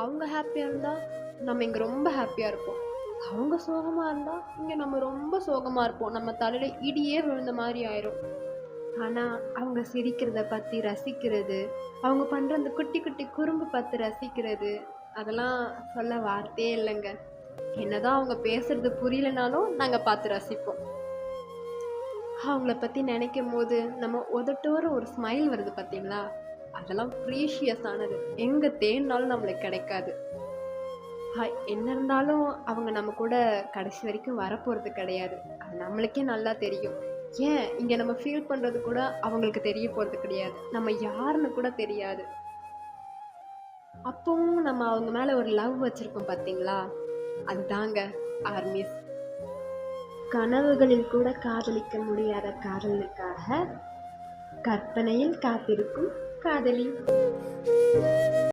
அவங்க ஹாப்பியாக இருந்தால் நம்ம இங்கே ரொம்ப ஹாப்பியாக இருப்போம். அவங்க சோகமாக இருந்தால் இங்கே நம்ம ரொம்ப சோகமாக இருப்போம். நம்ம தலையில் இடியே விழுந்த மாதிரி ஆயிரும். ஆனால் அவங்க சிரிக்கிறத பற்றி ரசிக்கிறது, அவங்க பண்ணுற அந்த குட்டி குட்டி குறும்பு பார்த்து ரசிக்கிறது, அதெல்லாம் சொல்ல வார்த்தையே இல்லைங்க. என்னதான் அவங்க பேசுறது புரியலனாலும் நாங்கள் பார்த்து ரசிப்போம். அவங்கள பற்றி நினைக்கும் போது நம்ம உதட்டோர ஒரு ஸ்மைல் வருது பார்த்தீங்களா, அதெல்லாம் ப்ரீஷியஸ் ஆனது. எங்கே தேடினாலும் நம்மளுக்கு கிடைக்காது. என்ன இருந்தாலும் அவங்க நம்ம கூட கடைசி வரைக்கும் வரப்போகிறது கிடையாது. அது நம்மளுக்கே நல்லா தெரியும். ஏன் இங்கே நம்ம ஃபீல் பண்ணுறது கூட அவங்களுக்கு தெரிய போகிறது கிடையாது. நம்ம யாருன்னு கூட தெரியாது. அப்பவும் நம்ம அவங்க மேலே ஒரு லவ் வச்சுருக்கோம் பார்த்தீங்களா, அதுதாங்க ஆர்மிஸ். கனவுகளில் கூட காதலிக்க முடியாத காதலுக்காக கற்பனையில் காத்திருக்கும் காதலி.